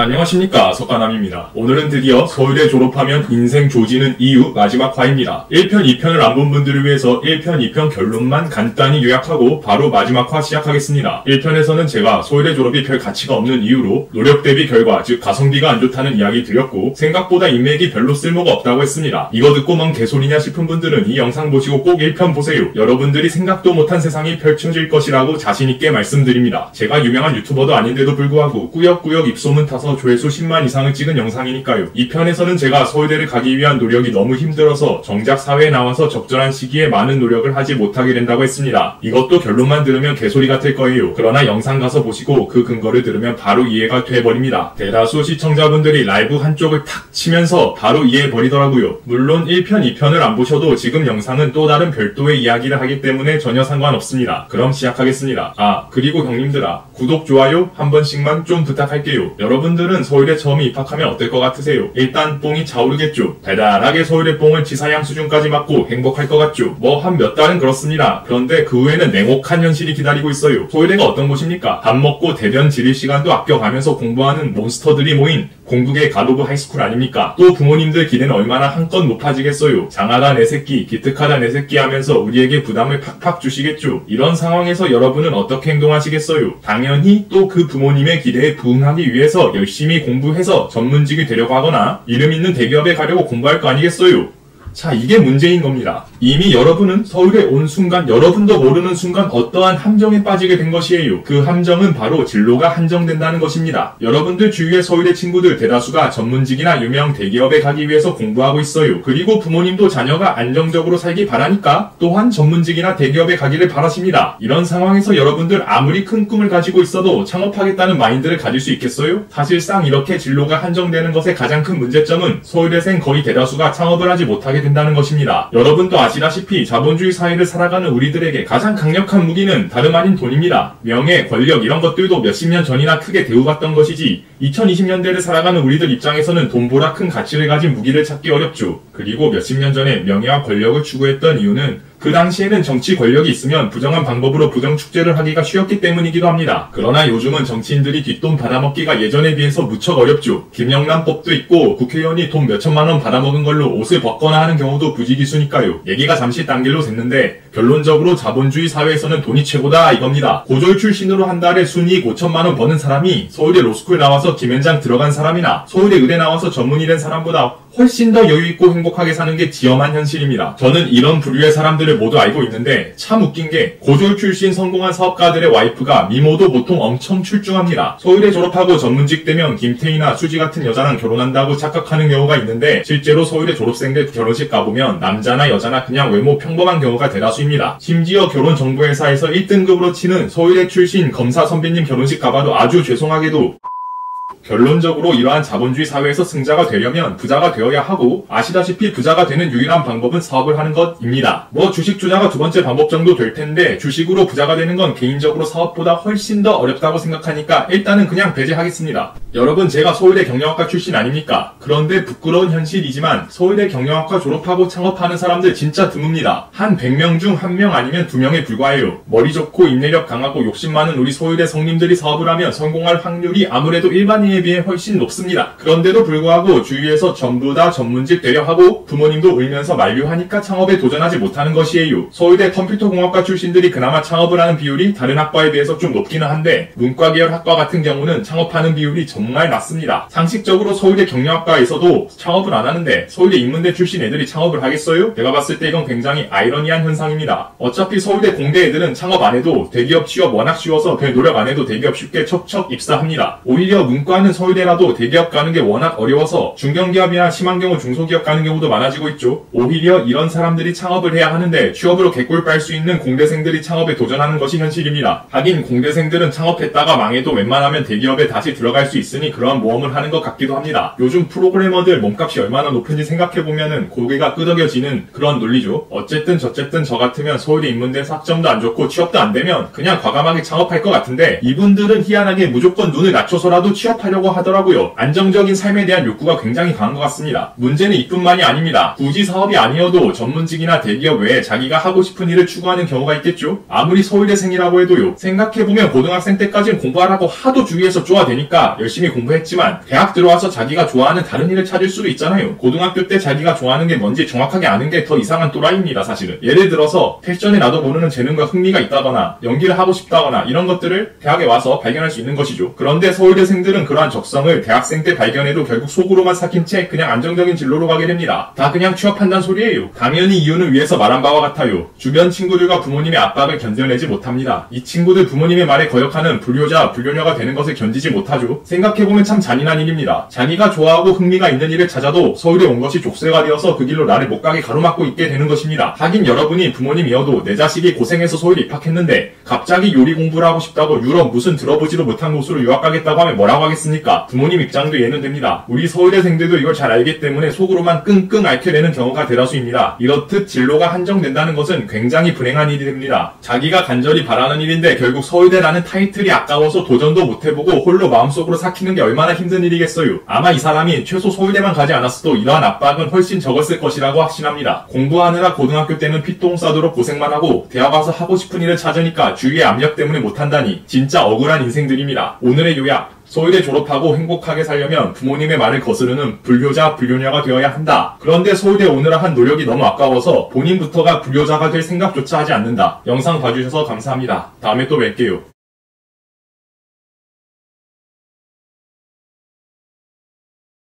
안녕하십니까, 석가남입니다. 오늘은 드디어 서울대 졸업하면 인생 조지는 이유 마지막 화입니다. 1편, 2편을 안 본 분들을 위해서 1편, 2편 결론만 간단히 요약하고 바로 마지막 화 시작하겠습니다. 1편에서는 제가 서울대 졸업이 별 가치가 없는 이유로 노력 대비 결과, 즉 가성비가 안 좋다는 이야기 드렸고 생각보다 인맥이 별로 쓸모가 없다고 했습니다. 이거 듣고 뭔 개소리냐 싶은 분들은 이 영상 보시고 꼭 1편 보세요. 여러분들이 생각도 못한 세상이 펼쳐질 것이라고 자신있게 말씀드립니다. 제가 유명한 유튜버도 아닌데도 불구하고 꾸역꾸역 입소문 타서 조회수 10만 이상을 찍은 영상이니까요. 2편에서는 제가 서울대를 가기 위한 노력이 너무 힘들어서 정작 사회에 나와서 적절한 시기에 많은 노력을 하지 못하게 된다고 했습니다. 이것도 결론만 들으면 개소리 같을 거예요. 그러나 영상 가서 보시고 그 근거를 들으면 바로 이해가 돼버립니다. 대다수 시청자분들이 라이브 한쪽을 탁 치면서 바로 이해해버리더라고요. 물론 1편, 2편을 안 보셔도 지금 영상은 또 다른 별도의 이야기를 하기 때문에 전혀 상관없습니다. 그럼 시작하겠습니다. 그리고 형님들아, 구독, 좋아요 한 번씩만 좀 부탁할게요. 여러분들은 서울대 처음 입학하면 어떨 것 같으세요? 일단 뽕이 차오르겠죠. 달달하게 서울대 뽕을 지사양 수준까지 맞고 행복할 것 같죠. 뭐 한 몇 달은 그렇습니다. 그런데 그 후에는 냉혹한 현실이 기다리고 있어요. 서울대가 어떤 곳입니까? 밥 먹고 대변 지릴 시간도 아껴가면서 공부하는 몬스터들이 모인 공국의 갓오브 하이스쿨 아닙니까? 또 부모님들 기대는 얼마나 한껏 높아지겠어요. 장하다 내 새끼, 기특하다 내 새끼 하면서 우리에게 부담을 팍팍 주시겠죠. 이런 상황에서 여러분은 어떻게 행동하시겠어요? 당연히 또 그 부모님의 기대에 부응하기 위해서 열심히 공부해서 전문직이 되려고 하거나 이름 있는 대기업에 가려고 공부할 거 아니겠어요? 자, 이게 문제인 겁니다. 이미 여러분은 서울에 온 순간, 여러분도 모르는 순간 어떠한 함정에 빠지게 된 것이에요. 그 함정은 바로 진로가 한정된다는 것입니다. 여러분들 주위의 서울대 친구들 대다수가 전문직이나 유명 대기업에 가기 위해서 공부하고 있어요. 그리고 부모님도 자녀가 안정적으로 살기 바라니까 또한 전문직이나 대기업에 가기를 바라십니다. 이런 상황에서 여러분들 아무리 큰 꿈을 가지고 있어도 창업하겠다는 마인드를 가질 수 있겠어요? 사실상 이렇게 진로가 한정되는 것의 가장 큰 문제점은 서울대생 거의 대다수가 창업을 하지 못하게 된다는 것입니다. 여러분도 아시다시피 자본주의 사회를 살아가는 우리들에게 가장 강력한 무기는 다름 아닌 돈입니다. 명예, 권력 이런 것들도 몇십 년 전이나 크게 대우받던 것이지 2020년대를 살아가는 우리들 입장에서는 돈보다 큰 가치를 가진 무기를 찾기 어렵죠. 그리고 몇십 년 전에 명예와 권력을 추구했던 이유는 그 당시에는 정치 권력이 있으면 부정한 방법으로 부정축제를 하기가 쉬웠기 때문이기도 합니다. 그러나 요즘은 정치인들이 뒷돈 받아먹기가 예전에 비해서 무척 어렵죠. 김영란법도 있고 국회의원이 돈 몇천만원 받아먹은 걸로 옷을 벗거나 하는 경우도 부지기수니까요. 얘기가 잠시 딴 길로 샜는데 결론적으로 자본주의 사회에서는 돈이 최고다 이겁니다. 고졸 출신으로 한 달에 순이익 5천만원 버는 사람이 서울대 로스쿨 나와서 김현장 들어간 사람이나 서울대 의대 나와서 전문의 된 사람보다 훨씬 더 여유있고 행복하게 사는 게 지엄한 현실입니다. 저는 이런 부류의 사람들을 모두 알고 있는데 참 웃긴 게 고졸 출신 성공한 사업가들의 와이프가 미모도 보통 엄청 출중합니다. 서울대 졸업하고 전문직 되면 김태희나 수지 같은 여자랑 결혼한다고 착각하는 경우가 있는데 실제로 서울대 졸업생들 결혼식 가보면 남자나 여자나 그냥 외모 평범한 경우가 대다수입니다. 심지어 결혼정보회사에서 1등급으로 치는 서울대 출신 검사 선배님 결혼식 가봐도 아주 죄송하게도 결론적으로 이러한 자본주의 사회에서 승자가 되려면 부자가 되어야 하고 아시다시피 부자가 되는 유일한 방법은 사업을 하는 것입니다. 뭐 주식 투자가 두 번째 방법 정도 될 텐데 주식으로 부자가 되는 건 개인적으로 사업보다 훨씬 더 어렵다고 생각하니까 일단은 그냥 배제하겠습니다. 여러분, 제가 서울대 경영학과 출신 아닙니까? 그런데 부끄러운 현실이지만 서울대 경영학과 졸업하고 창업하는 사람들 진짜 드뭅니다. 한 100명 중 1명 아니면 2명에 불과해요. 머리 좋고 인내력 강하고 욕심 많은 우리 서울대 성님들이 사업을 하면 성공할 확률이 아무래도 일반인에 비해 훨씬 높습니다. 그런데도 불구하고 주위에서 전부 다 전문직 되려 하고 부모님도 울면서 만류하니까 창업에 도전하지 못하는 것이에요. 서울대 컴퓨터공학과 출신들이 그나마 창업을 하는 비율이 다른 학과에 비해서 좀 높기는 한데 문과 계열 학과 같은 경우는 창업하는 비율이 정말 낮습니다. 상식적으로 서울대 경영학과에서도 창업을 안 하는데 서울대 인문대 출신 애들이 창업을 하겠어요? 제가 봤을 때 이건 굉장히 아이러니한 현상입니다. 어차피 서울대 공대 애들은 창업 안 해도 대기업 취업 워낙 쉬워서 별 노력 안 해도 대기업 쉽게 척척 입사합니다. 오히려 문과는 서울대라도 대기업 가는 게 워낙 어려워서 중견기업이나 심한 경우 중소기업 가는 경우도 많아지고 있죠. 오히려 이런 사람들이 창업을 해야 하는데 취업으로 개꿀 빨 수 있는 공대생들이 창업에 도전하는 것이 현실입니다. 하긴 공대생들은 창업했다가 망해도 웬만하면 대기업에 다시 들어갈 수 있으니 그런 모험을 하는 것 같기도 합니다. 요즘 프로그래머들 몸값이 얼마나 높은지 생각해보면은 고개가 끄덕여지는 그런 논리죠. 어쨌든 저쨌든 저 같으면 서울대 인문대에서 학점도 안 좋고 취업도 안 되면 그냥 과감하게 창업할 것 같은데 이분들은 희한하게 무조건 눈을 낮춰서라도 취업할 하려고 하더라고요. 안정적인 삶에 대한 욕구가 굉장히 강한 것 같습니다. 문제는 이뿐만이 아닙니다. 굳이 사업이 아니어도 전문직이나 대기업 외에 자기가 하고 싶은 일을 추구하는 경우가 있겠죠. 아무리 서울대생이라고 해도요. 생각해보면 고등학생 때까지는 공부하라고 하도 주위에서 쪼아대니까 열심히 공부했지만 대학 들어와서 자기가 좋아하는 다른 일을 찾을 수도 있잖아요. 고등학교 때 자기가 좋아하는 게 뭔지 정확하게 아는 게 더 이상한 또라이입니다. 사실은. 예를 들어서 패션에 나도 모르는 재능과 흥미가 있다거나 연기를 하고 싶다거나 이런 것들을 대학에 와서 발견할 수 있는 것이죠. 그런데 서울대생들은 그러한 적성을 대학생 때 발견해도 결국 속으로만 삭힌 채 그냥 안정적인 진로로 가게 됩니다. 다 그냥 취업한다는 소리예요. 당연히 이유는 위에서 말한 바와 같아요. 주변 친구들과 부모님의 압박을 견뎌내지 못합니다. 이 친구들 부모님의 말에 거역하는 불효자, 불효녀가 되는 것을 견디지 못하죠. 생각해보면 참 잔인한 일입니다. 자기가 좋아하고 흥미가 있는 일을 찾아도 서울에 온 것이 족쇄가 되어서 그 길로 나를 못 가게 가로막고 있게 되는 것입니다. 하긴 여러분이 부모님이어도 내 자식이 고생해서 서울에 입학했는데 갑자기 요리 공부를 하고 싶다고 유럽 무슨 들어보지도 못한 곳으로 유학 가겠다고 하면 뭐라고 하겠습니까? 부모님 입장도 이해는 됩니다. 우리 서울대생들도 이걸 잘 알기 때문에 속으로만 끙끙 앓게 되는 경우가 대다수입니다. 이렇듯 진로가 한정된다는 것은 굉장히 불행한 일이 됩니다. 자기가 간절히 바라는 일인데 결국 서울대라는 타이틀이 아까워서 도전도 못해보고 홀로 마음속으로 삭히는 게 얼마나 힘든 일이겠어요. 아마 이 사람이 최소 서울대만 가지 않았어도 이러한 압박은 훨씬 적었을 것이라고 확신합니다. 공부하느라 고등학교 때는 피똥 싸도록 고생만 하고 대학 와서 하고 싶은 일을 찾으니까 주위의 압력 때문에 못한다니 진짜 억울한 인생들입니다. 오늘의 요약. 서울대 졸업하고 행복하게 살려면 부모님의 말을 거스르는 불효자, 불효녀가 되어야 한다. 그런데 서울대 오느라 한 노력이 너무 아까워서 본인부터가 불효자가 될 생각조차 하지 않는다. 영상 봐주셔서 감사합니다. 다음에 또 뵐게요.